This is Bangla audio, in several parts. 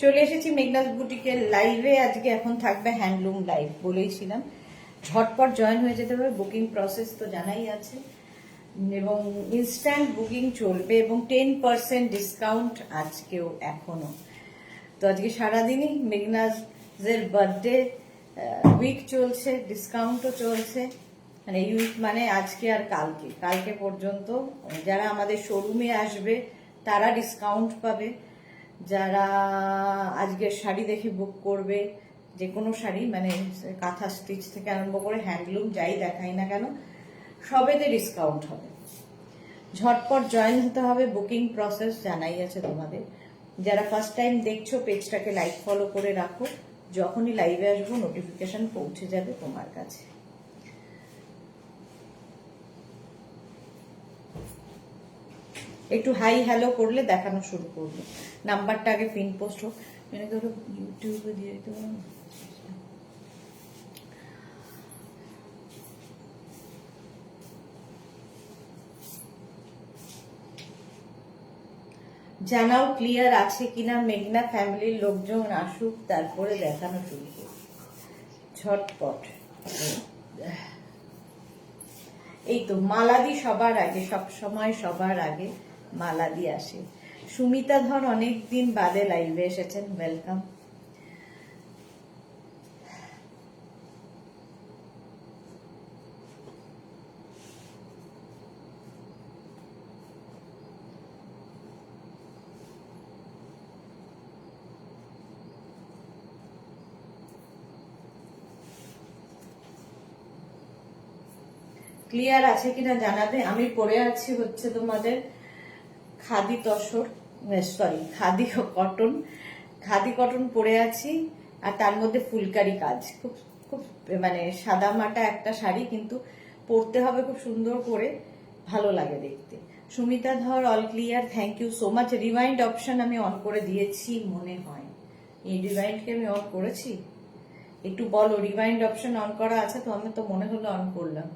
চলে এসেছি মেঘনাস বুটিকের লাইভে। আজকে এখন থাকবে হ্যান্ডলুম লাইভ, বলেইছিলাম ঝটপট জয়েন হয়ে যেতে হবে। বুকিং প্রসেস তো জানাই আছে এবং ইনস্ট্যান্ট বুকিং চলবে এবং 10% ডিসকাউন্ট আজকেও এখনো। তো আজকে সারাদিনই মেঘনাসের বার্থডে উইক চলছে, ডিসকাউন্টও চলছে। মানে এই উইক মানে আজকে আর কালকে পর্যন্ত যারা আমাদের শোরুমে আসবে তারা ডিসকাউন্ট পাবে। যারা আজকের শাড়ি দেখে বুক করবে, যে কোনো শাড়ি মানে কাঁথা স্টিচ থেকে আরম্ভ করে হ্যান্ডলুম যাই দেখাই না কেন সবেতে ডিসকাউন্ট হবে। ঝটপট জয়েন হতে হবে। বুকিং প্রসেস জানাই আছে তোমাদের। যারা ফার্স্ট টাইম দেখছো পেজটাকে লাইক ফলো করে রাখো, যখনই লাইভে আসবো নোটিফিকেশন পৌঁছে যাবে তোমার কাছে। একটু হাই হ্যালো করলে দেখানো শুরু করবো। নাম্বারটা আগে পিন পোস্ট হোক, মানে ধরো ইউটিউবে দিয়ে দিতে পারো। জানাও ক্লিয়ার আছে কিনা। মেঘনা ফ্যামিলির লোকজন আসুক, তারপরে দেখানো শুরু করব ঝটপট। এই তো মালাদি সবার আগে, সব সময় সবার আগে মালাদি আসে। সুমিতা ধর অনেকদিন বাদে লাইভে এসেছেন, ওয়েলকাম। ক্লিয়ার আছে কিনা জানাবে। আমি পরে আছি হচ্ছে তোমাদের khadi tussar, sorry khadi cotton. Khadi cotton পরে আছি আর তার মধ্যে ফুলকারি কাজ। খুব খুব মানে সাদা মাটা একটা শাড়ি, কিন্তু পরতে হবে খুব সুন্দর করে, ভালো লাগে দেখতে। Sumita Dhar all clear, thank you so much. Remind option আমি অন করে দিয়েছি মনে হয়। এই রিমাইন্ডকে আমি অন করেছি, একটু বলো। রিমাইন্ড অপশন অন করা আছে তো? আমি তো মনে হলো অন করলাম।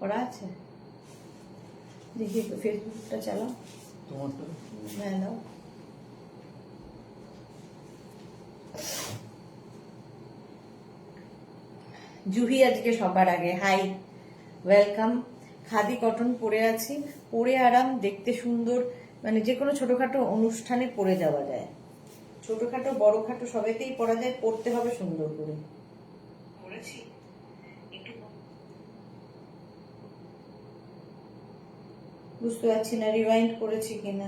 করা আছে? দেখি ফেসবুকটা চালাও তোমারটা। হ্যাঁ দাও। জুহি আজকে সবার আগে, হাই ওয়েলকাম। খাদি কটন পরে আছি, পরে আরাম, দেখতে সুন্দর। মানে যে কোনো ছোটখাটো অনুষ্ঠানে পরে যাওয়া যায়, ছোটখাটো বড়খাটো সবেতেই পরা যায়। পরতে হবে সুন্দর করে। পরেছি বুঝতে পারছি না রিওয়াইন্ড করেছি কিনা।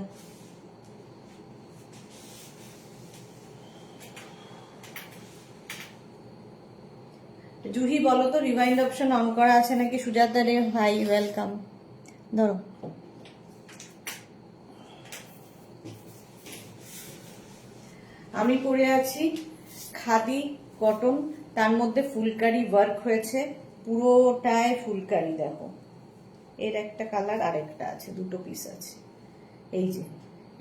জুহি বলো তো রিওয়াইন্ড অপশন অন করা আছে নাকি। সুজাতা রে ভাই ওয়েলকাম। ধরো আমি পরে আছি খাদি কটন, তার মধ্যে ফুলকারি ওয়ার্ক হয়েছে, পুরোটায় ফুলকারি। দেখো এর একটা কালার আর একটা আছে, দুটো পিস আছে। এই যে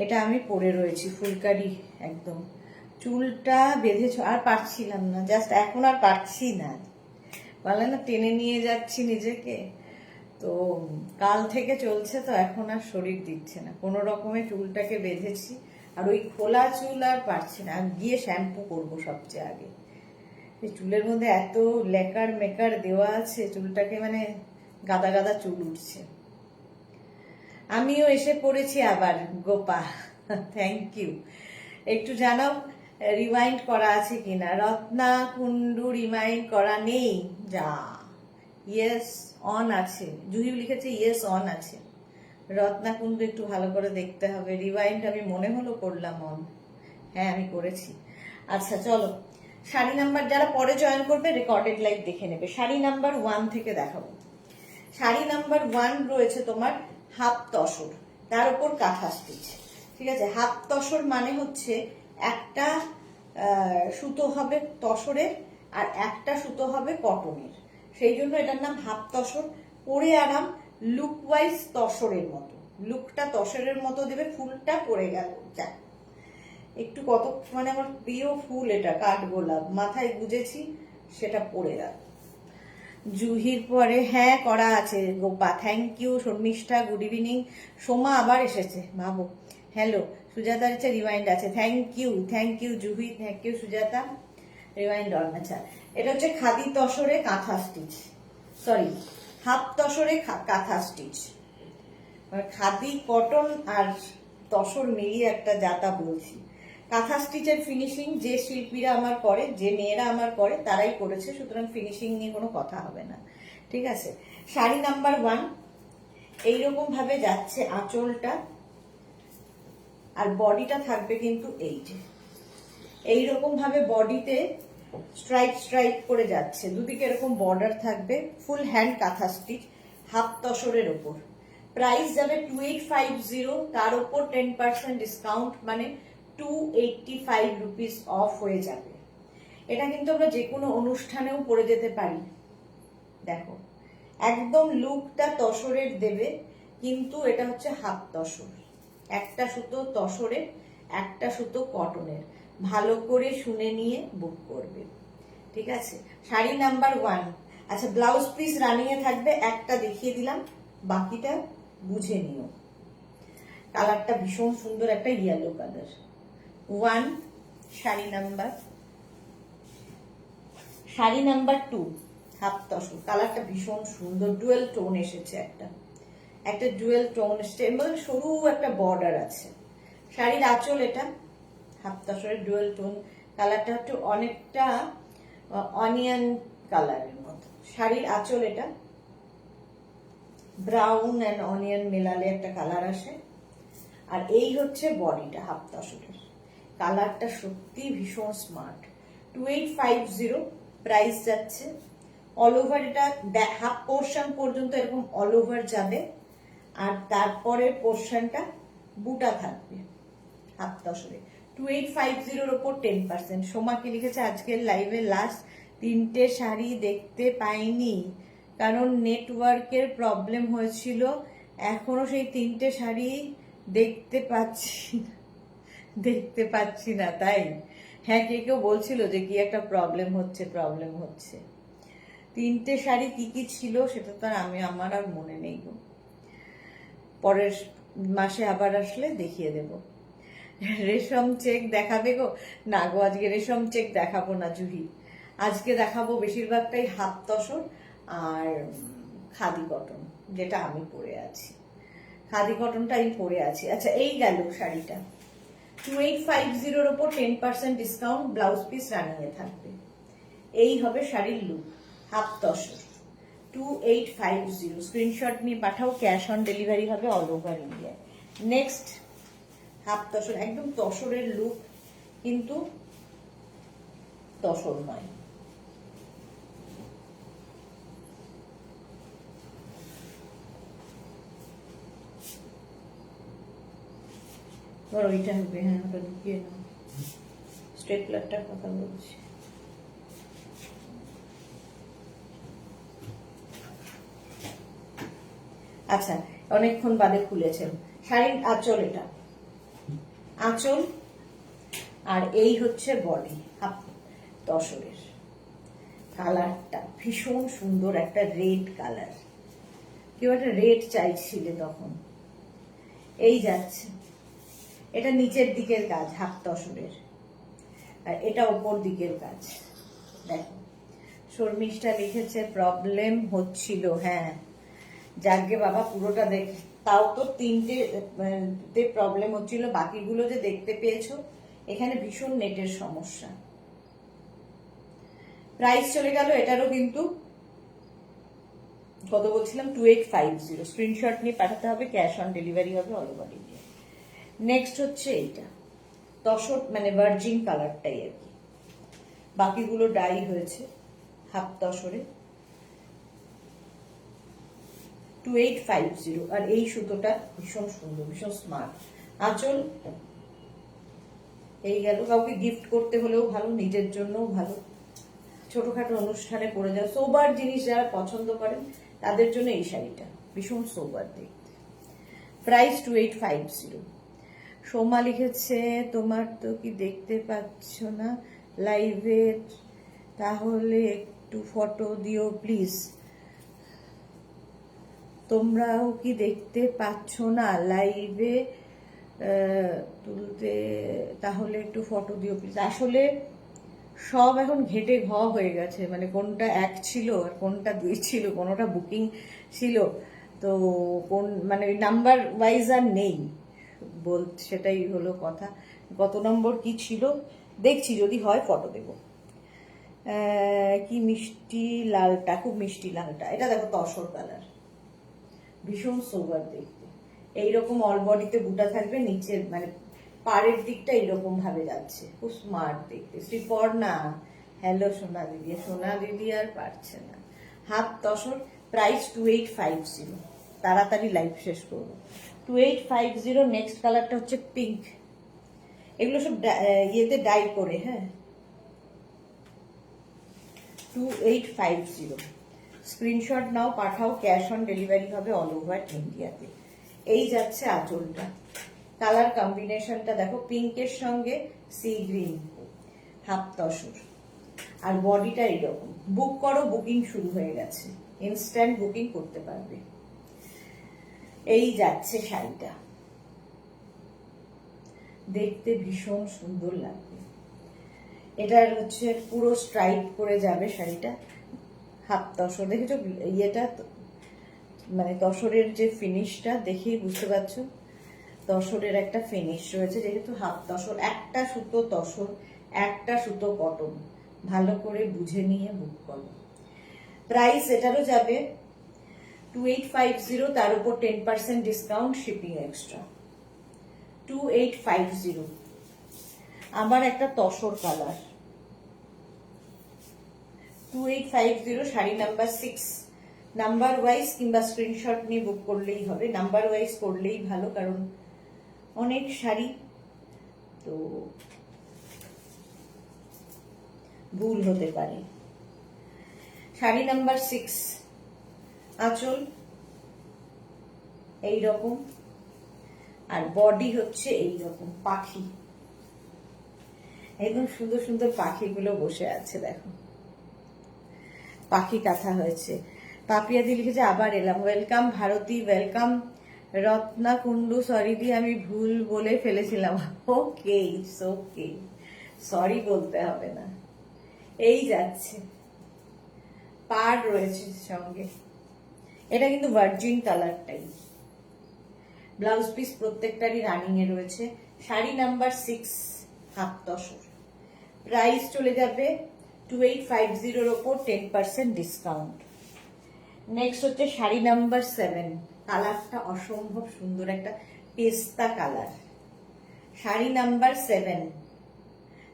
এটা আমি পরে রয়েছি ফুলকারি একদম। চুলটা বেঁধেছ, আর পারছিলাম না, জাস্ট এখন আর পারছি না। বলে না টেনে নিয়ে যাচ্ছি নিজেকে, তো কাল থেকে চলছে, তো এখন আর শরীর দিচ্ছে না। কোনো রকমে চুলটাকে বেঁধেছি, আর ওই খোলা চুল আর পারছি না। আর গিয়ে শ্যাম্পু করবো সবচেয়ে আগে। এই চুলের মধ্যে এত লেকার মেকার দেওয়া আছে, চুলটাকে মানে গাদা গাদা চুল উঠছে। আমিও এসে পড়েছি আবার গোপা, থ্যাংক ইউ। একটু জানাও রিমাইন্ড করা আছে কিনা। রত্না কুন্ডু রিমাইন্ড করা নেই, যা। ইয়েস অন আছে, জুহি লিখেছে ইয়েস অন আছে। রত্না কুন্ডু একটু ভালো করে দেখতে হবে। রিমাইন্ড আমি মনে হলো করলাম অন, হ্যাঁ আমি করেছি। আচ্ছা চলো, শাড়ি নাম্বার যারা পরে জয়েন করবে রেকর্ডেড লাইভ দেখে নেবে। শাড়ি নাম্বার 1 থেকে দেখাবো। শাড়ি নাম্বার 1 রয়েছে তোমার হাফ তসর, তার উপর কাঁথা স্টিচ। ঠিক আছে, হাফ তসর মানে হচ্ছে একটা সুতো হবে তসরের আর একটা সুতো হবে কটনের, সেই জন্য এটার নাম হাফ তসর। পরে আরাম, লুক ওয়াইজ তসরের মতো, লুকটা তসরের মতো দেবে। ফুলটা পরে গেল, যাক একটু কত মানে আমার প্রিয় ফুল এটা, কাঠগোলাপ, মাথায় গুজেছি, সেটা পরে গেল। জুহির পরে হ্যাঁ করা আছে Gopa, thank you. Sharmistha good evening. Soma আবার এসেছে, ভাবো। হ্যালো, সুজাতার হচ্ছে রিমাইন্ড আছে, thank you Juhi, thank you Sujata, remind on. আচ্ছা, এটা হচ্ছে খাদি তসরে কাঁথা স্টিচ, সরি হাফ তসরে কাঁথা স্টিচ, খাদি কটন আর তসর মিলিয়ে একটা জাতা বলছি। কাঁথা স্টিচের ফিনিশিং যে শিল্পীরা আমার করে, যে মেয়েরা আমার করে, তারাই করেছে, সুতরাং ফিনিশিং নিয়ে কোনো কথা হবে না, ঠিক আছে। শাড়ি নাম্বার 1 এইরকম ভাবে যাচ্ছে আঁচলটা, আর বডিটা থাকবে কিন্তু এই যে এইরকম ভাবে বডিতে স্ট্রাইপ করে যাচ্ছে, দুদিকে এরকম বর্ডার থাকবে, ফুল হ্যান্ড কাঁথা স্টিচ, হাফ তসরের ওপর। প্রাইস যাবে 2850, তার উপর 10% ডিসকাউন্ট, মানে 285 রুপিস অফ হয়ে যাবে। এটা কিন্তু আমরা যে কোনো অনুষ্ঠানেও পরে যেতে পারি। দেখো একদম লুকটা তসরের দেবে, কিন্তু এটা হচ্ছে হাফ তসর, একটা সুতো তসরের, একটা সুতো কটনের, ভালো করে শুনে নিয়ে বুক করবে, ঠিক আছে। শাড়ি নাম্বার 1। আচ্ছা, ব্লাউজ পিস রানিং এ থাকবে, একটা দেখিয়ে দিলাম, বাকিটা বুঝে নিও। কালারটা ভীষণ সুন্দর, একটা yellow colour. 1 sari number 2 half tussar, কালারটা ভীষণ সুন্দর, ডুয়েল টোন এসেছে, একটা ডুয়েল টোন এসেছে এবং সরু একটা বর্ডার আছে। শাড়ির আঁচল এটা হাফ তসরের ডুয়েল টোন, কালারটা একটু অনেকটা অনিয়ন কালারের মতো। শাড়ির আঁচল এটা ব্রাউন এন্ড অনিয়ন মেলালে একটা কালার আসে, আর এই হচ্ছে বডিটা হাফ তসরের। কালারটা সত্যি ভীষণ স্মার্ট। 2850 প্রাইস যাচ্ছে। অল ওভার এটা হাফ পোর্শন পর্যন্ত এরকম অল ওভার যাবে, আর তারপরে পোর্শনটা বুটা থাকবে হাফ তসরে। 2850 ওপর 10%। সোমাকে লিখেছে আজকের লাইভে লাস্ট 3টে শাড়ি দেখতে পাইনি, কারণ নেটওয়ার্কের প্রবলেম হয়েছিল, এখনো সেই 3টে শাড়ি দেখতে পাচ্ছি না, তাই? হ্যাঁ, কেউ বলছিল যে কি একটা প্রবলেম হচ্ছে। 3টে শাড়ি কি ছিল সেটা তো আমার আর মনে নেই গো, পরের মাসে আবার আসলে দেখিয়ে দেব। রেশম চেক দেখাবে গো? না গো, আজকে রেশম চেক দেখাবো না জুহি, আজকে দেখাবো বেশিরভাগটাই হাফ তসর আর খাদি কটন, যেটা আমি পরে আছি, খাদি কটনটা আমি পরে আছি। আচ্ছা, এই গেল শাড়িটা। 2850 ওপর 10% ডিসকাউন্ট, ব্লাউজ পিস রানিং এ থাকবে। এই হবে শাড়ির লুক, হাফ তসর 2850। স্ক্রিনশট নিয়ে পাঠাও, ক্যাশ অন ডেলিভারি হবে all over India. Next half tussar, একদম তসরের লুক, কিন্তু তসর নয়। ওইটা হবে, হ্যাঁ ওটা ঢুকিয়ে নাও, স্টেপলারটার কথা বলছি। আচ্ছা, অনেকক্ষণ বাদে খুলেছেন। শাড়ির আঁচল এটা, আঁচল আর এই হচ্ছে বডি হাফ তসরের। কালারটা ভীষণ সুন্দর, একটা রেড কালার, কেউ একটা রেড চাইছিলে তখন। এই যাচ্ছে, এটা নিচের দিকের কাজ হাফ তসরের, আর এটা ওপর দিকের কাজ। দেখো, শর্মিষ্ঠা লিখেছে প্রবলেম হচ্ছিল, হ্যাঁ যাকে বাবা পুরোটা দেখ, তাও তো 3টে প্রবলেম হচ্ছিল, বাকিগুলো যে দেখতে পেয়েছো, এখানে ভীষণ নেটের সমস্যা। প্রাইস চলে গেল এটারও, কিন্তু কত বলছিলাম 2850। স্ক্রিনশট নিয়ে পাঠাতে হবে, ক্যাশ অন ডেলিভারি হবে অল ওভার ইন্ডিয়া। নেক্সট হচ্ছে এইটা তসর, মানে ভার্জিন কালারটাই আর কি, বাকিগুলো ডাই হয়েছে হাফ তসরে। 2850, আর এই সুতোটা ভীষণ সুন্দর, ভীষণ স্মার্ট। আঁচল এই গেল, কাউকে গিফট করতে হলেও ভালো, নিজের জন্যও ভালো, ছোটখাটো অনুষ্ঠানে পরে যাও, সোবার জিনিস যারা পছন্দ করেন তাদের জন্য এই শাড়িটা ভীষণ সোবার দেখতে। প্রাইস 2850। সোমা লিখেছে তোমার তো কি দেখতে পাচ্ছ না লাইভে, তাহলে একটু একটু ফটো দিও প্লিজ। তোমরাও কি দেখতে পাচ্ছ না লাইভে তুলতে? তাহলে একটু ফটো দিও প্লিজ। আসলে সব এখন ঘেটে ঘ হয়ে গেছে, মানে কোনটা এক ছিল আর কোনটা দুই ছিল, কোনোটা বুকিং ছিল, তো কোন মানে ওই নাম্বার ওয়াইজ আর নেই সেটাই হলো কথা। কত নম্বর কি ছিল দেখছি, যদি হয় ফটো দেব। কি মিষ্টি লালটা, খুব মিষ্টি লালটা। এটা দেখো তসর কালার, ভীষণ সোবার দেখতে। এইরকম অল বডিতে বুটা থাকবে, নিচের মানে পাড়ের দিকটা এইরকম ভাবে যাচ্ছে, খুব স্মার্ট দেখতে। শ্রীপর্ণা, হ্যালো সোনা দিদি। সোনা দিদি আর পারছে না। Half tussar, price 2850। তাড়াতাড়ি লাইভ শেষ করবো। 2850। নেক্সট কালারটা হচ্ছে পিঙ্ক। এগুলো সব ইয়েতে ডাই করে, হ্যাঁ। 2850। স্ক্রিনশট নাও, পাঠাও, ক্যাশ অন ডেলিভারি হবে অল ওভার ইন্ডিয়াতে। এই যাচ্ছে আঁচলটা, কালার কম্বিনেশনটা দেখো, পিঙ্কের সঙ্গে সি গ্রিন, হাফ তসর। আর বডিটা এইরকম। বুক করো, বুকিং শুরু হয়ে গেছে, ইনস্ট্যান্ট বুকিং করতে পারবে। এই যাচ্ছে শাড়িটা, দেখতে ভীষণ সুন্দর লাগবে। এটার হচ্ছে পুরো স্ট্রাইপ করে যাবে শাড়িটা, হাফ তসর। দেখেছো ইয়েটা, মানে তসরের যে ফিনিশটা দেখেই বুঝতে পারছো, তসরের একটা ফিনিশ রয়েছে, যেহেতু হাফ তসর। একটা সুতো তসর, একটা সুতো কটন, ভালো করে বুঝে নিয়ে বুক করো। প্রাইস এটারও যাবে 2850, তার উপর 10% ডিসকাউন্ট, শিপিং এক্সট্রা। 2850। আবার একটা tussar colour, 2850, sari number 6। Number wise কিংবা স্ক্রিনশট নিয়ে বুক করলেই হবে। নাম্বার ওয়াইজ করলেই ভালো, কারণ অনেক শাড়ি তো ভুল হতে পারে। শাড়ি নাম্বার 6, আঁচল এইরকম, আর বডি হচ্ছে এইরকম পাখি। একদম সুন্দর সুন্দর পাখিগুলো বসে আছে, দেখো পাখি কাঁথা হয়েছে। পাপিয়া দি লিখেছে আবার এলাম। Welcome Bharati, welcome. Ratna Kundu, sorry দি আমি ভুল বলে ফেলেছিলাম। ওকে, ইটস ওকে, সরি বলতে হবে না। এই যাচ্ছে, পাড় রয়েছে সঙ্গে। এটা কিন্তু ভার্জিন কালারটাই। ব্লাউজ পিস প্রত্যেকটারই রানিং এ রয়েছে। Sari number 6, half tussar. Price চলে যাবে 2850 এর ওপর 10% ডিসকাউন্ট। নেক্সট হচ্ছে শাড়ি নাম্বার 7। কালারটা অসম্ভব সুন্দর, একটা পেস্তা কালার। শাড়ি নাম্বার 7,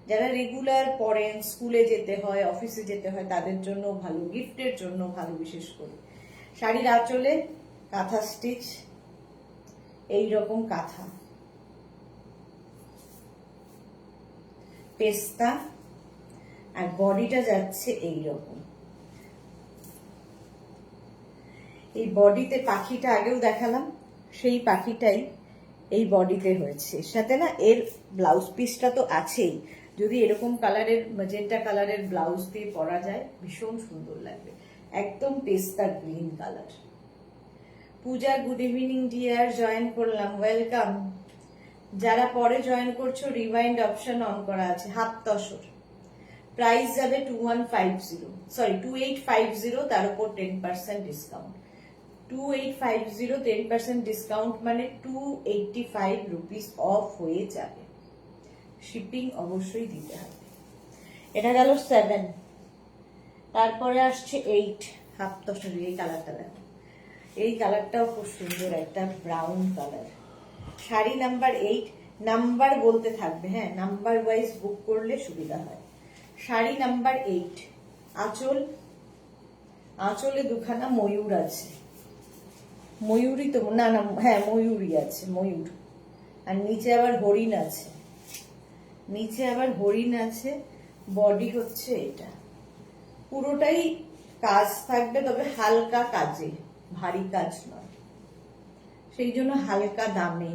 যারা রেগুলার পরেন, স্কুলে যেতে হয়, অফিসে যেতে হয়, তাদের জন্য ভালো, গিফটের জন্য ভালো বিশেষ করে। শাড়ির আঁচলে কাঁথা স্টিচ, এইরকম কাঁথা, পেস্তা, আর বডিটা যাচ্ছে এইরকম। এই বডিতে পাখিটা আগেও দেখালাম, সেই পাখিটাই এই বডিতে হয়েছে। সাথে না এর ব্লাউজ পিসটা তো আছেই, যদি এরকম কালারের ম্যাজেন্টা কালারের ব্লাউজ দিয়ে পরা যায় ভীষণ সুন্দর লাগবে। একদম পেস্তা গ্রিন কালার। পূজা, গুড ইভিনিং ডিয়ার, জয়েন করলাম, ওয়েলকাম। যারা পরে জয়েন করছো, রিওয়াইন্ড অপশন অন করা আছে। হাফ তসর, প্রাইস যাবে 2850, তার উপর 10% ডিসকাউন্ট। 2850, 10% ডিসকাউন্ট মানে 285 রুপিস অফ হয়ে যাবে। শিপিং অবশ্যই দিতে হবে। এটা গেল 7। তারপরে আসছে 8, হাফ তসর। এই কালারটা দেখো, এই কালারটাও খুব সুন্দর, একটা brown colour. Sari number 8, number বলতে থাকবে, হ্যাঁ, নাম্বার ওয়াইজ বুক করলে সুবিধা হয়। শাড়ি নাম্বার 8, আঁচল, আঁচলে দুখানা ময়ূর আছে। ময়ূরই তো, না না, হ্যাঁ ময়ূরই আছে, ময়ূর। আর নিচে আবার হরিণ আছে, নিচে আবার হরিণ আছে। বডি হচ্ছে এটা, পুরোটাই কাজ থাকবে, তবে হালকা কাজে, ভারী কাজ নয়, সেই জন্য হালকা দামে।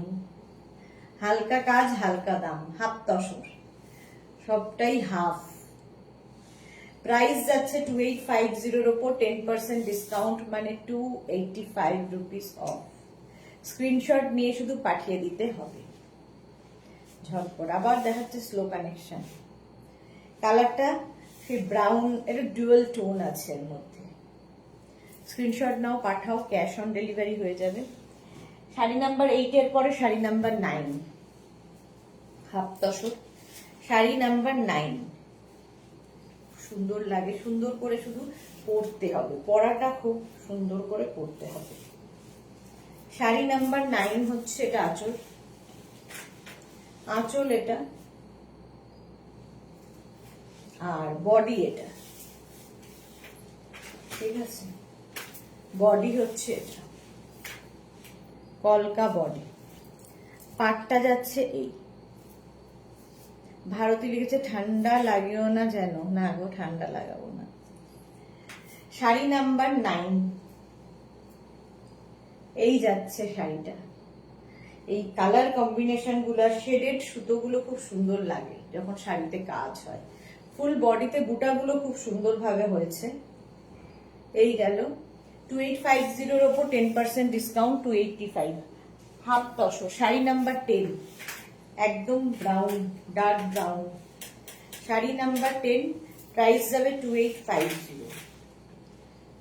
হালকা কাজ, হালকা দাম, হাফ তসর, সবটাই হাফ। প্রাইস যাচ্ছে 2850 ওপর 10% ডিসকাউন্ট, মানে 285 রুপিস অফ। স্ক্রিনশট নিয়ে শুধু পাঠিয়ে দিতে হবে ঝটপট। আবার দেখাচ্ছে স্লো কানেকশন। কালারটা সেই ব্রাউন, এটা ডুয়াল টোন আছে এর মধ্যে। স্ক্রিনশট নাও, পাঠাও, ক্যাশ অন ডেলিভারি হয়ে যাবে। শাড়ি নাম্বার 8 এর পরে sari number 9, half tussar sari number 9। সুন্দর লাগে, সুন্দর করে শুধু পরতে হবে, পরাটা খুব সুন্দর করে পরতে হবে। শাড়ি নাম্বার 9 হচ্ছে, এটা আঁচল, আঁচল এটা, আর বডি এটা, ঠিক আছে। বডি হচ্ছে এটা, কলকা বডি। পাটটা যাচ্ছে এই, ভারতী লিখেছে ঠান্ডা লাগিও না যেন, না গো ঠান্ডা লাগাবো না। শাড়ি নাম্বার 9, এই যাচ্ছে শাড়িটা। এই কালার কম্বিনেশন গুলো, শেডেড সুতোগুলো খুব সুন্দর লাগে যখন শাড়িতে কাজ হয়। ফুল বডিতে বুটাগুলো খুব সুন্দর ভাবে হয়েছে। এই গেল 2850 এর ওপর 10% discount, 285, half tussar. Sari number 10, একদম brown, dark brown. Sari number 10, price যাবে 2850,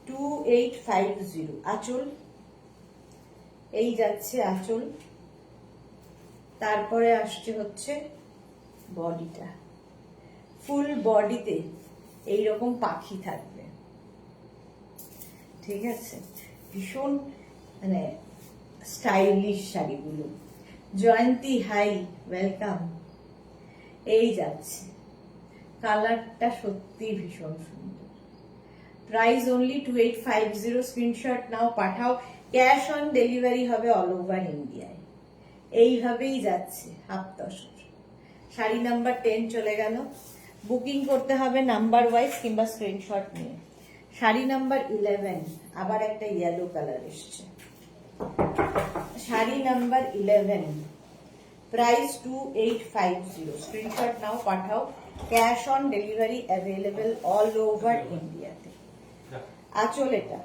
2850। আঁচল, এই যাচ্ছে আঁচল। তারপরে আসছে হচ্ছে বডিটা, ফুল বডিতে এইরকম পাখি থাকবে, ঠিক আছে। ভীষণ মানে স্টাইলিশ শাড়িগুলো। জয়ন্তী হাই, ওয়েলকাম। এই যাচ্ছে, কালারটা সত্যি ভীষণ সুন্দর। Price only 2850। স্ক্রিনশট নাও, পাঠাও, ক্যাশ অন ডেলিভারি হবে অল ওভার ইন্ডিয়ায়। এইভাবেই যাচ্ছে হাফ তসর। শাড়ি নাম্বার 10 চলে গেল। বুকিং করতে হবে নাম্বার ওয়াইজ কিংবা স্ক্রিনশট নিয়ে। শাড়ি নাম্বার 11, আবার একটা ইয়েলো কালার এসছে। Sari number 11, price 2850। স্ক্রিনশট নাও, পাঠাও, cash on delivery available all over ইন্ডিয়াতে। আঁচল এটা,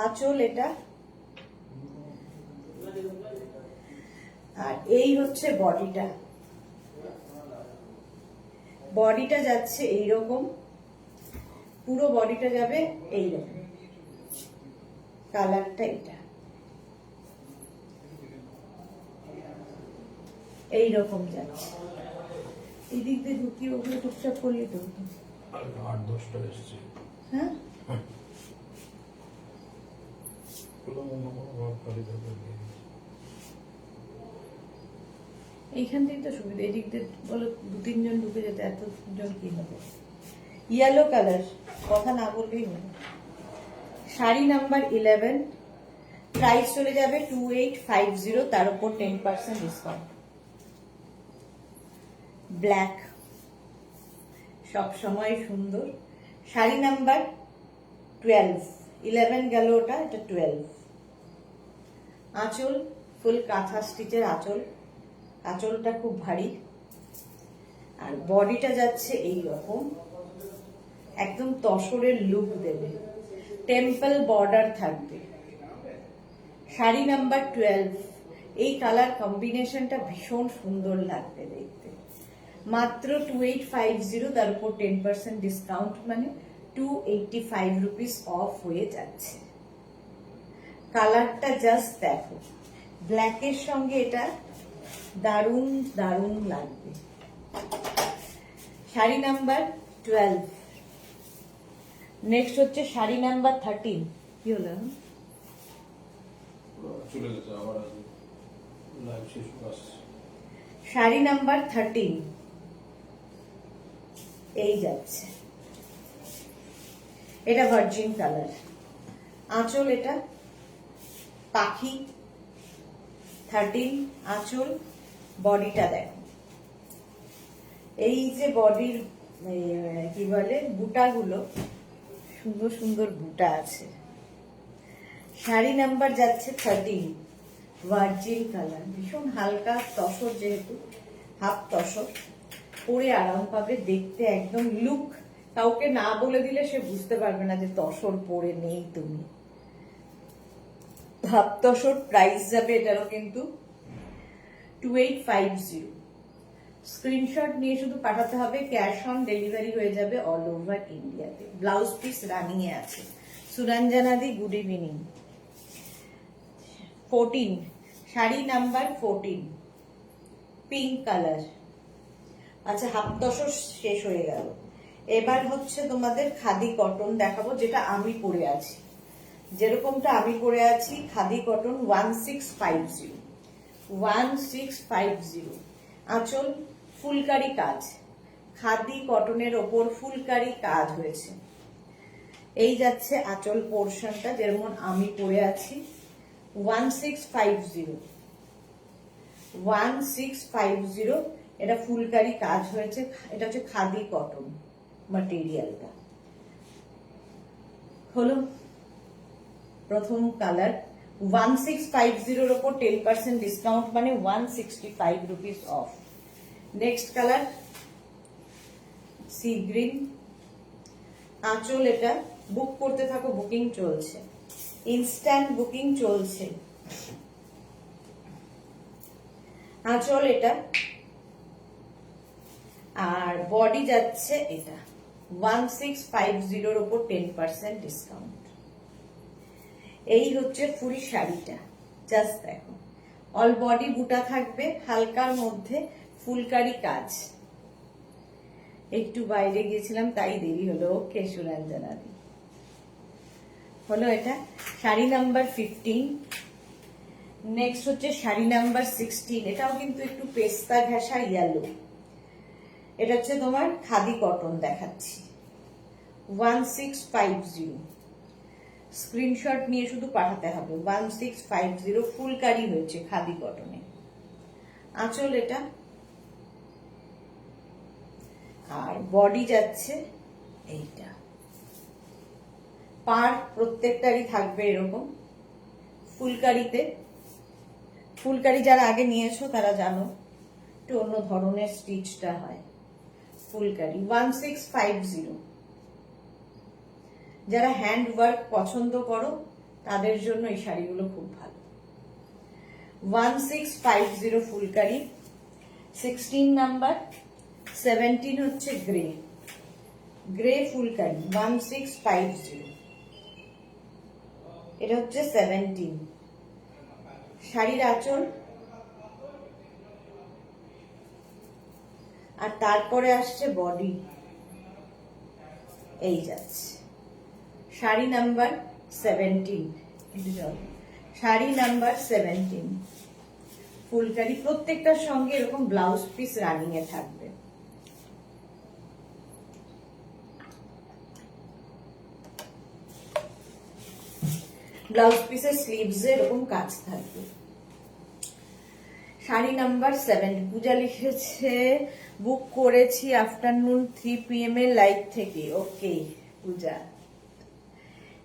আঁচল এটা, আর এই হচ্ছে বডিটা। বডিটা যাচ্ছে এইরকম, পুরো বডিটা যাবে এইরকম। কালারটা এটা এইরকম যাচ্ছে। এই দিক দিয়ে ঢুকিয়ে ওগুলো টুকটাক করলে তো 8-10টা এসছে। হ্যাঁ, এইখান থেকে তো সুবিধা। এই দিক দিয়ে বলো 2-3 জন ঢুকে যেতে, এতজন কি হবে। ইয়েলো কালার, কথা না বললেই হলো। শাড়ি নাম্বার 11, প্রাইস চলে যাবে 2850, তার উপর 10% ডিসকাউন্ট। ব্ল্যাক, সব সময় সুন্দর। শাড়ি নাম্বার 12, 11 গেল ওটা, এটা 12। আঁচল ফুল কাঁথা স্টিচের আঁচল, আঁচলটা খুব ভারী। আর বডিটা যাচ্ছে এই রকম, একদম তসরের লুক দেবে, টেম্পল বর্ডার থাকবে। শাড়ি নাম্বার 12, এই কালার কম্বিনেশনটা ভীষণ সুন্দর লাগবে দেখতে। মাত্র 2850, তার উপর 10% ডিসকাউন্ট, মানে 285 রুপিস অফ হয়ে যাচ্ছে। কালারটা জাস্ট দেখো, ব্ল্যাকের সঙ্গে এটা দারুণ দারুণ লাগবে। শাড়ি নাম্বার 12, নেক্সট হচ্ছে শাড়ি নাম্বার 13। কি হলো? চলে গেছে আবার, লাইভ শেষ আসছে। শাড়ি নাম্বার 13, এই যাচ্ছে, এটা ভার্জিন কালার। আঁচল এটা পাখি, 13 আঁচল। বডিটা দেখো, এই যে বডির কি বলে বুটাগুলো, সুন্দর সুন্দর বুটা আছে। শাড়ি নাম্বার যাচ্ছে 13, ভার্জিন কালার, ভীষণ হালকা তসর, যেহেতু হাফ তসর। পরে আরাম পাবে, দেখতে একদম লুক, কাউকে না বলে দিলে সে বুঝতে পারবে না যে তসর পরে নেই তুমি। হাফ তসর প্রাইস যাবে এটারও কিন্তু 2850। স্ক্রিনশট নিয়ে শুধু পাঠাতে হবে, ক্যাশ অন ডেলিভারি হয়ে যাবে অল ওভার ইন্ডিয়াতে। ব্লাউজ পিস রানিং এ আছে। সুরঞ্জনা দি good evening. 14 sari number 14 pink colour. আচ্ছা, হাফ তসর শেষ হয়ে গেল। এবার হচ্ছে তোমাদের খাদি কটন দেখাবো, যেটা আমি পরে আছি, যেরকমটা আমি পরে আছি। খাদি কটন 1650, 1650। আঁচল ফুলকারি কাজ, খাদি কটনের ওপর ফুলকারি কাজ হয়েছে। এই যাচ্ছে আঁচল পোর্শনটা, যেমন আমি পরে আছি। 1650, 1650। এটা ফুলকারি কাজ হয়েছে। এটা হচ্ছে খাদি কটন ম্যাটেরিয়ালটা। হলো প্রথম কালার। 1650 এর উপর 10% ডিসকাউন্ট, মানে 165 rupees of. Next colour sea green. আঁচল এটা, বুক করতে থাকো, বুকিং চলছে, ইনস্ট্যান্ট বুকিং চলছে। আঁচল এটা, আর বডি যাচ্ছে এটা। 1650 এর উপর 10% ডিসকাউন্ট। এই হচ্ছে ফুল শাড়িটা, জাস্ট দেখো। অল বডি বুটা থাকবে, হালকার মধ্যে ফুলকারি কাজ। একটু বাইরে গিয়েছিলাম তাই দেরি হলো। ওকে সুরঞ্জনা দি, হলো এটা শাড়ি নাম্বার 15। নেক্সট হচ্ছে শাড়ি নাম্বার 16। এটাও কিন্তু একটু পেস্তা ঘেঁষা ইয়েলো। এটা হচ্ছে তোমার খাদি কটন দেখাচ্ছি। 1650। স্ক্রিনশট নিয়ে শুধু পাঠাতে হবে। 1650 ফুলকারি হয়েছে খাদি কটনে। আঁচল এটা, আর বডি যাচ্ছে এইটা। পার প্রত্যেকটারই থাকবে এরকম ফুলকারিতে। ফুলকারি যারা আগে নিয়েছো তারা জানো একটু অন্য ধরনের স্টিচটা হয় ফুলকারি। 1650। যারা হ্যান্ড ওয়ার্ক পছন্দ করো তাদের জন্য এই শাড়িগুলো খুব ভালো। 1650 ফুলকারি। 16 নাম্বার। 17 হচ্ছে গ্রে, গ্রে ফুলকারি 1650। এটা হচ্ছে 17। শাড়ির আঁচল, আর তারপরে আসছে বডি। এই যাচ্ছে শাড়ি নাম্বার 17। শাড়ি নাম্বার 17 ফুলকারি। প্রত্যেকটার সঙ্গে এরকম ব্লাউজ পিস রানিং এ থাকবে। ব্লাউজ পিসের স্লিভস এরকম কাজ থাকবে। শাড়ি নাম্বার 7। পূজা লিখেছে বুক করেছি আফটারনুন 3 PM এর লাইভ থেকে। ওকে পূজা,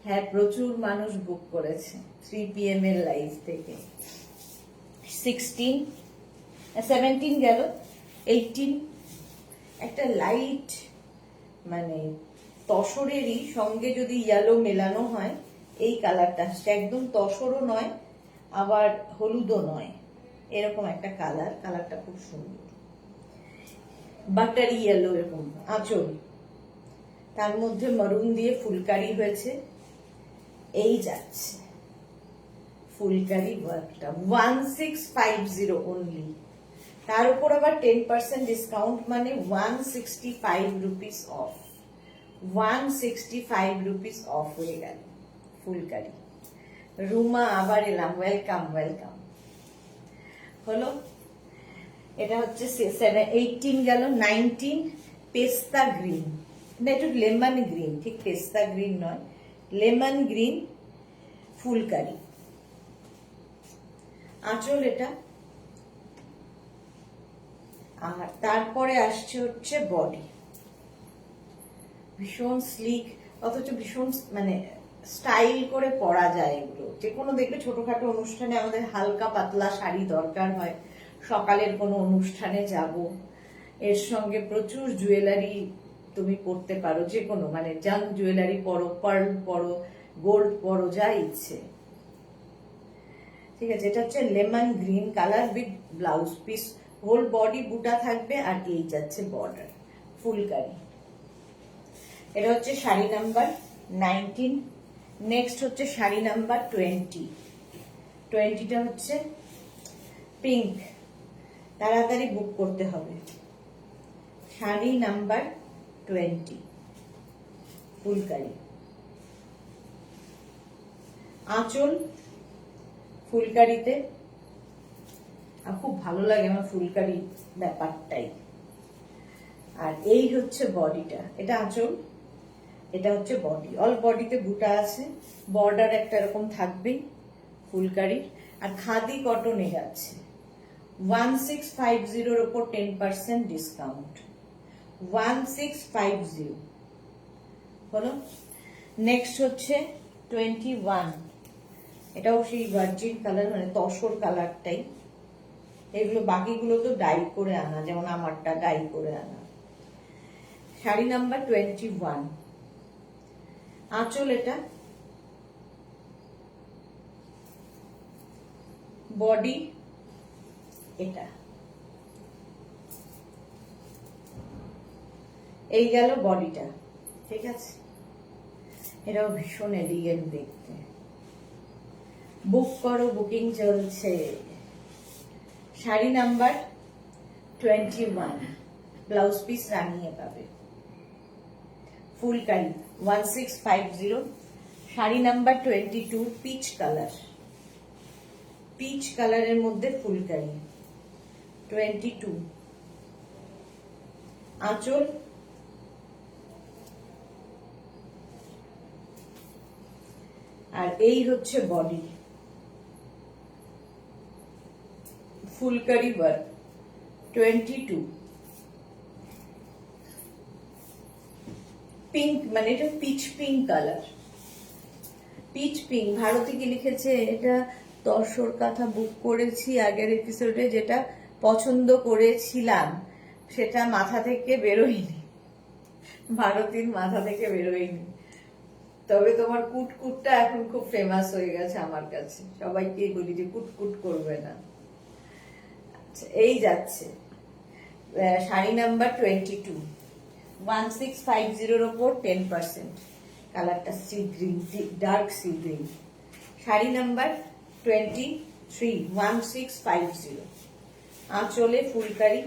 হ্যাঁ প্রচুর মানুষ বুক করেছে 3 PM এর লাইভ থেকে। 16, 17 গেল। 18 একটা লাইট মানে তসরেরই সঙ্গে যদি ইয়েলো মেলানো হয় এই কালারটা আসছে। একদম তসরও নয় আবার হলুদও নয়, এরকম একটা কালার। কালারটা খুব সুন্দর, বাটারি ইয়েলো এরকম। আঁচল, তার মধ্যে মারুন দিয়ে ফুলকারি হয়েছে। এই যাচ্ছে ফুলকারি ওয়ার্কটা। 1650 অনলি। তার উপর আবার 10% ডিসকাউন্ট, মানে 165 রুপিস অফ। 165 রুপিস অফ হয়ে গেল ফুলকারি। রুমা আবার এলাম, ওয়েলকাম ওয়েলকাম। হলো এটা হচ্ছে 18 গেল। 19 পেস্তা গ্রিন, না একটু লেমন গ্রিন, ঠিক পেস্তা গ্রিন নয়, লেমন গ্রিন ফুলকারি। আঁচল এটা, আর তারপরে আসছে হচ্ছে বডি। ভীষণ স্লিক, অথচ ভীষণ মানে স্টাইল করে পরা যায় এগুলো। যে কোনো দেখবে ছোটখাটো অনুষ্ঠানে আমাদের হালকা পাতলা শাড়ি দরকার হয়, সকালের কোনো অনুষ্ঠানে যাব, এর সঙ্গে প্রচুর জুয়েলারি তুমি পরতে পারো, যে কোনো মানে জাং জুয়েলারি পরো, পার্ল পরো, গোল্ড পরো, যা ইচ্ছে। ঠিক আছে, এটা হচ্ছে lemon green colour with blouse piece, whole body বুটা থাকবে, আর এই যাচ্ছে বর্ডার ফুলকারি। এটা হচ্ছে শাড়ি নাম্বার 19। নেক্সট হচ্ছে শাড়ি নাম্বার 20। 20টা হচ্ছে পিঙ্ক, তাড়াতাড়ি বুক করতে হবে। শাড়ি নাম্বার 20 ফুলকারি, আঁচল ফুলকারিতে। খুব ভালো লাগে আমার ফুলকারি ব্যাপারটাই। আর এই হচ্ছে বডিটা, এটা আঁচল, এটা হচ্ছে বডি। অল বডিতে বুটা আছে, বর্ডার একটা এরকম থাকবেই ফুলকারি। আর খাদি কটনে যাচ্ছে 1650 এর উপর 10% ডিসকাউন্ট। 1650 হলো। নেক্সট হচ্ছে 21, এটাও সেই ভার্জিন কালার, মানে তসর কালারটাই। এগুলো বাকিগুলো তো ডাই করে আনা, যেমন আমারটা ডাই করে আনা। শাড়ি নাম্বার 21, আঁচল এটা, বডি এটা। এই গেল বডিটা, ঠিক আছে। এটাও ভীষণ এলিগেন্ট দেখতে। বুক করো, বুকিং চলছে। শাড়ি নাম্বার 21, ব্লাউজ পিস রানিয়ে পাবে, phulkari 1650। Sari number 22, peach colour, peach কালারের মধ্যে ফুলকারি 22, আঁচল, আর এই হচ্ছে বডি, ফুলকারি ওয়ার্ক 22। পিঙ্ক, মানে এটা peach pink colour, peach pink. Bharati কি লিখেছে, এটা তসর কাঁথা বুক করেছি আগের এপিসোডে, যেটা পছন্দ করেছিলাম সেটা মাথা থেকে বেরোয়নি, ভারতীর মাথা থেকে বেরোয়নি। তবে তোমার কুটকুটটা এখন খুব ফেমাস হয়ে গেছে আমার কাছে, সবাইকে বলি যে কুটকুট করবে না। আচ্ছা, এই যাচ্ছে শাড়ি নাম্বার 22, 1650 এর ওপর 10%। কালারটা sea green, dark sea green. Sari number 23, 1650, আঁচলে ফুলকারি।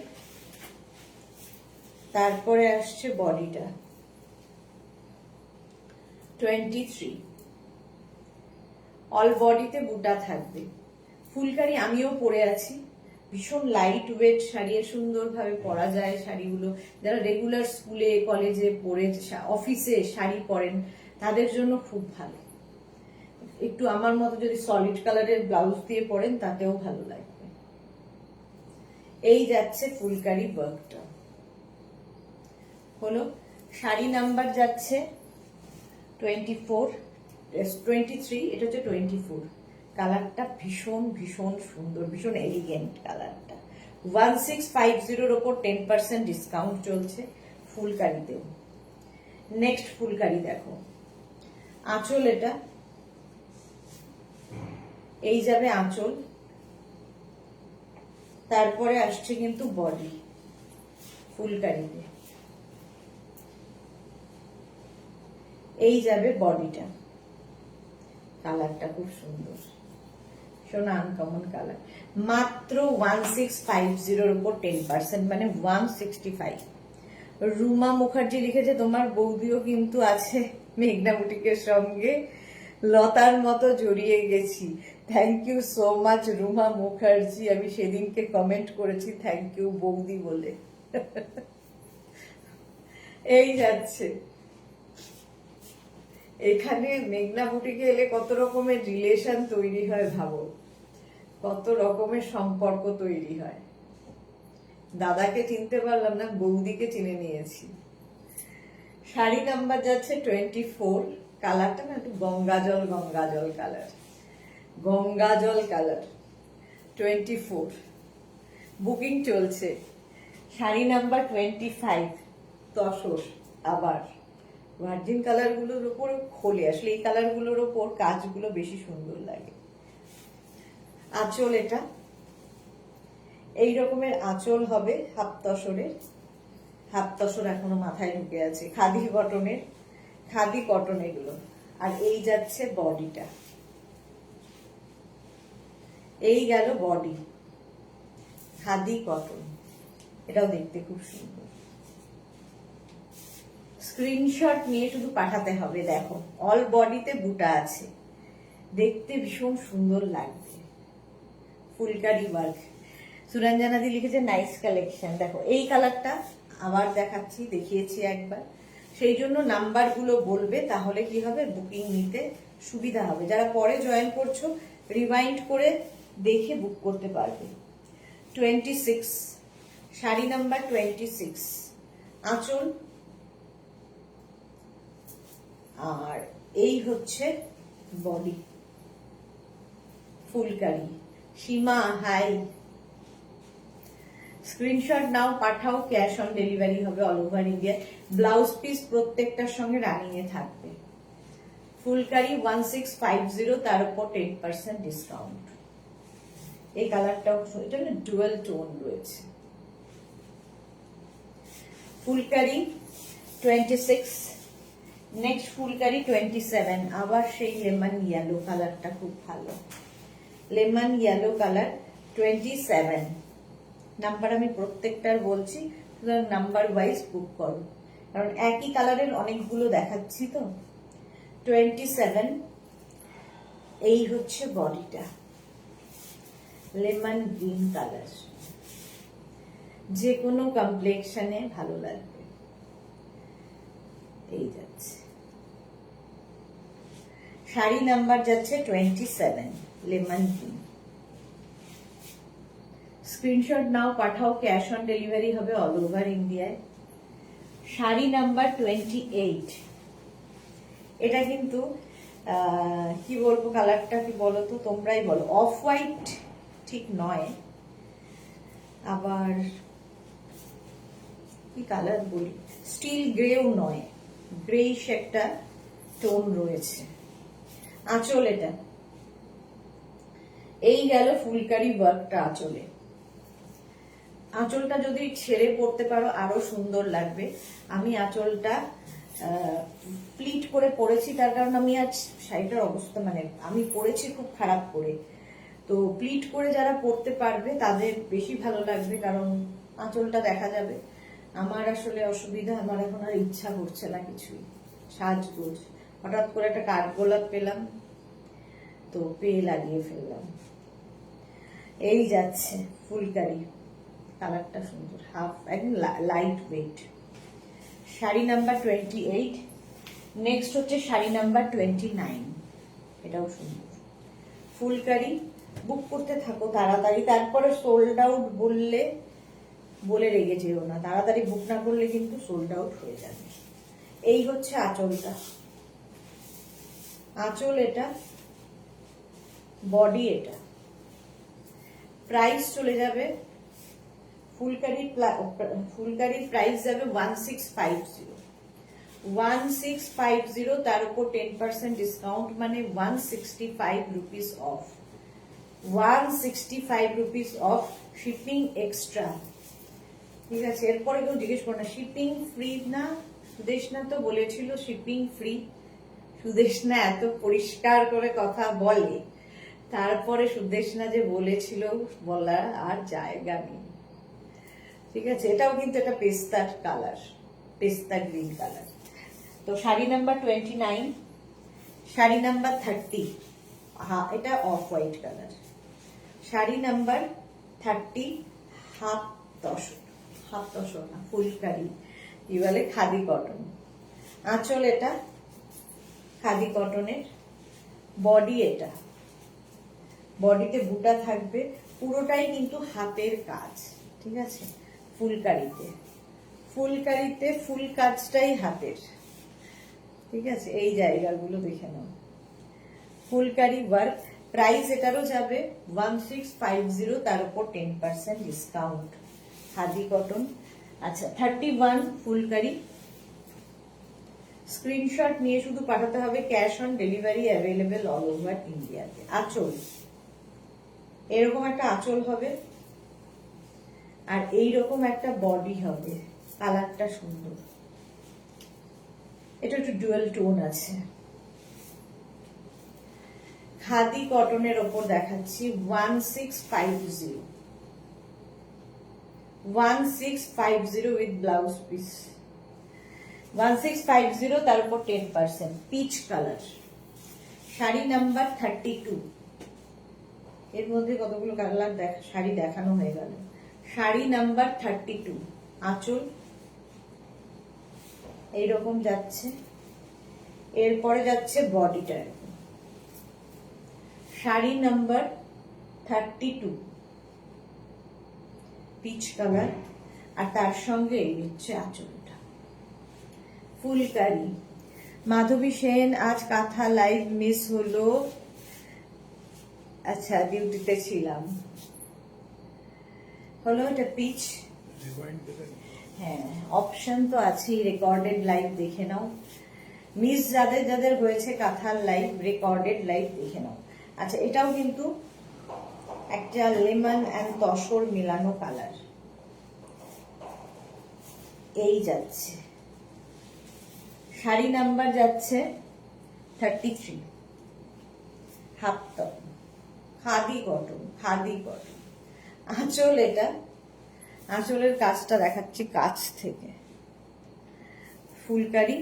তারপরে আসছে বডিটা 23, অল বডিতে বুটা থাকবে, ফুলকারি। আমিও পরে আছি, ভীষণ লাইট ওয়েট শাড়ি, সুন্দরভাবে পরা যায় শাড়িগুলো। যারা রেগুলার স্কুলে কলেজে পরে, অফিসে শাড়ি পরেন, তাদের জন্য খুব ভালো। একটু আমার মতো যদি সলিড কালারের ব্লাউজ দিয়ে পরেন, তাতেও ভালো লাগবে। এই যাচ্ছে ফুলকারি ওয়ার্কটা হলো। শাড়ি নাম্বার যাচ্ছে 23, এটা হচ্ছে 24। কালারটা ভীষণ ভীষণ সুন্দর, ভীষণ এলিগেন্ট কালারটা। 1650 এর ওপর 10% ডিসকাউন্ট চলছে ফুলকারিতেও। নেক্সট ফুলকারি দেখো, আঁচল এটা, এই যাবে আঁচল। তারপরে আসছে কিন্তু বডি ফুলকারিতে, এই যাবে বডিটা। কালারটা খুব সুন্দর, সোনা আনকমন কালার। মাত্র 1650 এর উপর 10%, মানে 165। রুমা মুখার্জি লিখেছে তোমার বৌদিও কিন্তু আছে মেঘনা বুটিকের সঙ্গে, লতার মতো জড়িয়ে গেছি। Thank you so much Ruma Mukherjee, আমি সেদিনকে কমেন্ট করেছি থ্যাংক ইউ বৌদি বলে। এই যাচ্ছে। এখানে মেঘনা বুটিকে এলে কত রকমের রিলেশন তৈরি হয়, ভাবো কত রকমের সম্পর্ক তৈরি হয়। দাদাকে চিনতে পারলাম না, বৌদিকে চিনে নিয়েছি। শাড়ি নাম্বার যাচ্ছে 24, কালারটা না একটু গঙ্গাজল গঙ্গাজল কালার, গঙ্গাজল কালার 24। বুকিং চলছে শাড়ি নাম্বার 25, তসর। আবার ভার্জিন কালার গুলোর উপর খোলে, আসলে এই কালার গুলোর উপর কাজগুলো বেশি সুন্দর লাগে। আঁচল এটা, এই রকমের আঁচল হবে হাফ তসরের। হাফ তসর এখনো মাথায় ঢুকে আছে, খাদি কটনের, খাদি কটন এগুলো। আর এই যাচ্ছে বডিটা, এই গেল বডি, খাদি কটন, এটাও দেখতে খুব সুন্দর। স্ক্রিনশট নিয়ে শুধু পাঠাতে হবে। দেখো অল বডিতে বুটা আছে, দেখতে ভীষণ সুন্দর লাগবে। ফুলকারি ওয়ার্ক, সুরঞ্জনাদি লিখেছে নাইস কালেকশন। দেখো এই কালারটা আবার দেখাচ্ছি, দেখিয়েছি একবার, সেই জন্য নাম্বারগুলো বলবে, তাহলে কি হবে বুকিং নিতে সুবিধা হবে। যারা পরে জয়েন করছো রিমাইন্ড করে দেখে বুক করতে পারবে। 26, শাড়ি নাম্বার 26, আঁচল। আর এই হচ্ছে body, phulkari. Seema hi, screenshot নাও, পাঠাও, ক্যাশ অন ডেলিভারি হবে all over India. Blouse piece প্রত্যেকটার সঙ্গে রানিং এ থাকবে। ফুলকারি 1650, তার উপর 10% ডিসকাউন্ট। এই কালারটাও, এটা না ডুয়াল টোন রয়েছে। ফুলকারি 26, নেক্সট ফুলকারি 27, আবার সেই লেমন ইয়েলো কালারটা খুব ভালো, লেমন ইয়েলো কালার 27। নাম্বার আমি প্রত্যেকটার বলছি, সুতরাং নাম্বার ওয়াইজ বুক করো, কারণ একই কালারের অনেকগুলো দেখাচ্ছি তো। 27, এই হচ্ছে বডিটা, লেমন গ্রিন কালার, যে কোনো কমপ্লেক্সনে ভালো লাগবে। এই যাচ্ছে শাড়ি নাম্বার যাচ্ছে 27, লেমন গ্রিন। স্ক্রিনশট নাও, পাঠাও, ক্যাশ অন ডেলিভারি হবে অল ওভার ইন্ডিয়ায়। শাড়ি নাম্বার 28, এটা কিন্তু কি বলবো, কালারটা কি বলো তো, তোমরাই বলো। অফ হোয়াইট ঠিক নয়, আবার কি কালার বলি, স্টিল গ্রেও নয়, গ্রেইশ একটা টোন রয়েছে। আঁচল এটা, এই গেল ফুলকারি ওয়ার্কটা আঁচলে। আঁচলটা যদি ছেড়ে পড়তে পারো আরো সুন্দর লাগবে। আমি আঁচলটা প্লিট করে পরেছি, তার কারণ আমি আজ শাড়িটার অবস্থা, মানে আমি পরেছি খুব খারাপ করে, তো প্লিট করে যারা পরতে পারবে তাদের বেশি ভালো লাগবে, কারণ আঁচলটা দেখা যাবে। আমার আসলে অসুবিধা, আমার এখন আর ইচ্ছা করছে না কিছুই সাজগোজ। হঠাৎ করে একটা কাঠগোলাপ পেলাম, তো পেয়ে লাগিয়ে ফেললাম। এই যাচ্ছে ফুলকারি, কালারটা সুন্দর, হাফ একদম light weight. Sari number 28, next হচ্ছে শাড়ি নাম্বার 29, এটাও সুন্দর। ফুলকারি, বুক করতে থাকো তাড়াতাড়ি, তারপরে সোল্ড আউট বলে রেগে যেও না, তাড়াতাড়ি বুক না করলে কিন্তু সোল্ড আউট হয়ে যাবে। এই হচ্ছে আঁচলটা, আঁচল এটা, বডি এটা। প্রাইস চলে যাবে, ফুলকারি প্রাইস যাবে 1650, 1650, তার উপর 10% ডিসকাউন্ট, মানে 165 rupees of, 165 rupees of, shipping extra. ঠিক আছে, এরপরে কেউ জিজ্ঞেস করো না শিপিং ফ্রি না, সুদেশনা তো বলেছিল শিপিং ফ্রি। সুদেশনা এত পরিষ্কার করে কথা বলে, তারপরে সুদেশনা যে বলেছিল বলার আর জায়গা নেই। ঠিক আছে, এটাও কিন্তু একটা পেস্তার কালার, পেস্তা গ্রিন কালার। তো শাড়ি নাম্বার 29, শাড়ি নাম্বার 30, এটা off white colour. Sari number 30, half tussar না, ফুলকারি, কি বলে, খাদি কটন। আঁচল এটা খাদি কটনের, বডি এটা, বডিতে বুটা থাকবে, পুরোটাই কিন্তু হাতের কাজ। ঠিক আছে, ফুলকারিতে ফুল কাজটাই হাতের। ঠিক আছে, এই জায়গাগুলো দেখে নাও। ফুলকারি ওয়ার্ক, প্রাইস এটারও যাবে 1650, তার উপর 10% ডিসকাউন্ট। খাদি কটন। আচ্ছা 31 ফুলকারি। স্ক্রিনশট নিয়ে শুধু পাঠাতে হবে, cash on delivery available all over ইন্ডিয়াতে। আঁচল, এরকম একটা আঁচল হবে আর এইরকম একটা বডি হবে, কালারটা সুন্দর, এটা একটু ডুয়াল টোন আছে। খাদি কটনের ওপর দেখাচ্ছি 1650, 1650 উইথ ব্লাউজ পিস, 1650, তার উপর 10%, পিচ কালার, শাড়ি নাম্বার 32। এর মধ্যে কতগুলো কালার শাড়ি দেখানো হয়ে গেল। শাড়ি নাম্বার 32, আঁচল এইরকম যাচ্ছে, এরপরে যাচ্ছে বডিটা, শাড়ি নাম্বার 32, পিচ কালার, আর তার সঙ্গে এই হচ্ছে আঁচলটা। ফুলকারি। মাধবী সেন, আজ কাঁথা লাইভ মিস হলো, আচ্ছা ডিউটিতে ছিলাম। হলো এটা পিচ, হ্যাঁ অপশন তো আছেই, রেকর্ডেড লাইভ দেখে নাও। মিস যাদের যাদের হয়েছে কাঁথার লাইভ, রেকর্ডেড লাইভ দেখে নাও। আচ্ছা এটাও কিন্তু একটা লেমন এন্ড তসর মিলানো কালার, এই যাচ্ছে। শাড়ি নাম্বার যাচ্ছে 33, half top, khadi cotton, khadi cotton. আঁচল, এটা আঁচলের কাজটা দেখাচ্ছি কাছ থেকে, ফুলকারি,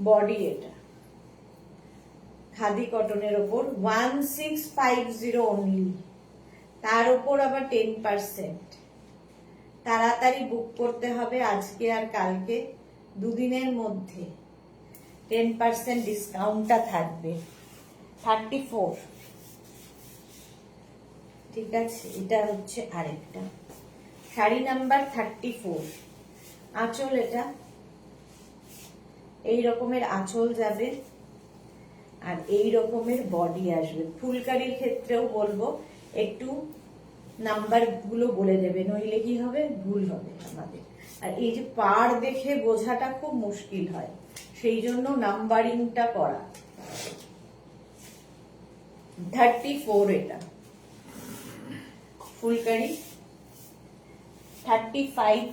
বডি এটা খাদি কটনের ওপর 1650 অনলি, তার ওপর আবার 10%। তাড়াতাড়ি বুক করতে হবে আজকে আর কালকে, দুদিনের মধ্যে 10% ডিসকাউন্টটা থাকবে। 34, ঠিক আছে, এটা হচ্ছে আরেকটা শাড়ি নাম্বার 34, আঁচল এটা এই রকমের আঁচল যাবে আর এই রকমের বডি আসবে। ফুলকারির ক্ষেত্রেও বলবো একটু নাম্বার গুলো বলে দেবে, নইলে কি হবে, ভুল হবে আমাদের। আর এই যে পার দেখে বোঝাটা খুব মুশকিল হয়, সেই জন্য নাম্বারিংটা করা। 34 এটা ফুলকারি। 35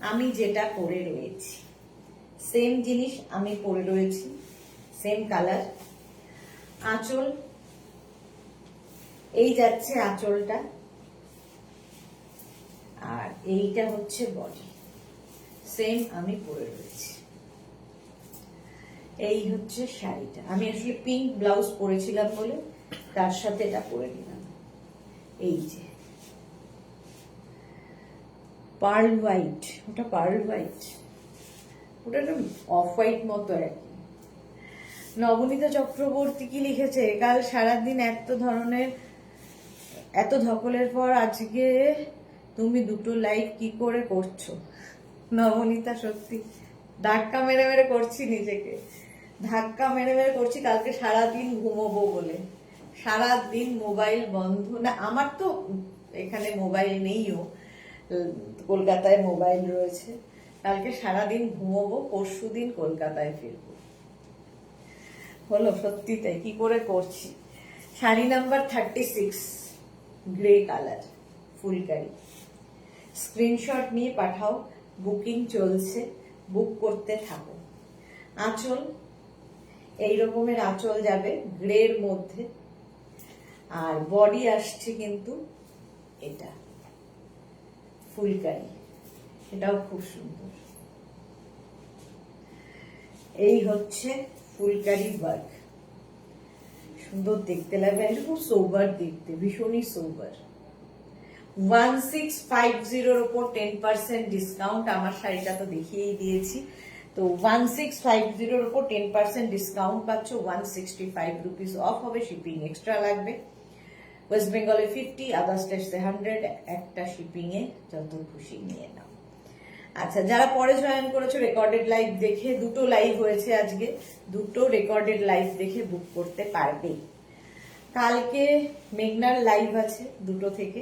আমি যেটা পরে রয়েছি, সেম জিনিস আমি পরে রয়েছি, সেম কালার। আঁচল এই যাচ্ছে আঁচলটা, আর এইটা হচ্ছে বডি, সেম আমি পরে রয়েছি। এই হচ্ছে শাড়িটা, আমি আসলে পিঙ্ক ব্লাউজ পরেছিলাম বলে তার সাথে এটা পরে নিলাম। এই যে পার্ল হোয়াইট, ওটা পার্ল হোয়াইট, ওটা একটা অফ হোয়াইট মতো আর কি। নবনীতা চক্রবর্তী কি লিখেছে, কাল সারাদিন এত ধকলের পর আজকে তুমি দুটো লাইভ কি করে করছো? নবনীতা সত্যি ধাক্কা মেরে মেরে করছি, নিজেকে ধাক্কা মেরে মেরে করছি। কালকে সারাদিন ঘুমোবো বলে, সারাদিন মোবাইল বন্ধ না, আমার তো এখানে মোবাইল নেইও, কলকাতায় মোবাইল রয়েছে। কালকে সারাদিন ঘুমোবো, পরশুদিন কলকাতায় ফিরবো। হলো সত্যি তাই, কি করে করছি। Sari number 36, grey colour, phulkari. Screenshot নিয়ে পাঠাও, বুকিং চলছে, বুক করতে থাকো। আঁচল এই রকমের আঁচল যাবে গ্রের মধ্যে, আর বডি আসছে কিন্তু এটা ফুলকারি, এটাও খুব সুন্দর। এই হচ্ছে ফুলকারি ওয়ার্ক, সুন্দর দেখতে লাগবে, খুব সোবার দেখতে, ভীষণই সোবার। 1650 ওপর 10% ডিসকাউন্ট, আমার শাড়িটা তো দেখিয়েই দিয়েছি। তো 1650 ওপর 10% ডিসকাউন্ট পাচ্ছ, 165 রুপিস অফ হবে, শিপিং এক্সট্রা লাগবে। ওয়েস্ট বেঙ্গলে 50, আদার স্টেটসে 100, একটা শিপিং এ যত খুশি নিয়ে নাও। আচ্ছা যারা পরে জয়েন করেছো রেকর্ডেড লাইভ দেখে, দুটো লাইভ হয়েছে আজকে, দুটো রেকর্ডেড লাইভ দেখে বুক করতে পারবে। কালকে মেঘনার লাইভ আছে 2টো থেকে,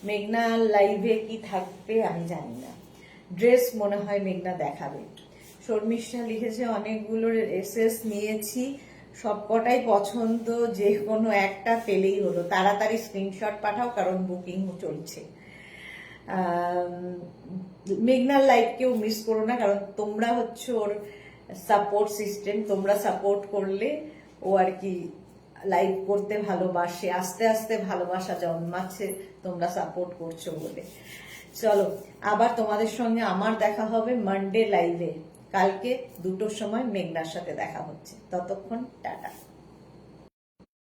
মেঘনা লাইভে কি থাকবে আমি জানি না। ড্রেস মনে হয় মেঘনা দেখাবে। শর্মিষ্ঠা লিখেছে অনেকগুলো এসএস নিয়েছি, সবকটাই পছন্দ, যে কোনো একটা পেলেই হলো, তাড়াতাড়ি স্ক্রিনশট পাঠাও কারণ বুকিং চলছে। মেঘনার লাইভকেও মিস করো না, কারণ তোমরা হচ্ছে ওর সাপোর্ট সিস্টেম, তোমরা সাপোর্ট করলে ও আর কি লাইভ করতে ভালোবাসে, আস্তে আস্তে ভালোবাসা জন্মাচ্ছে তোমরা সাপোর্ট করছো বলে। চলো আবার তোমাদের সঙ্গে আমার দেখা হবে মানডে লাইভে, কালকে 2টোর সময় মেঘনার সাথে দেখা হচ্ছে। ততক্ষণ টাটা।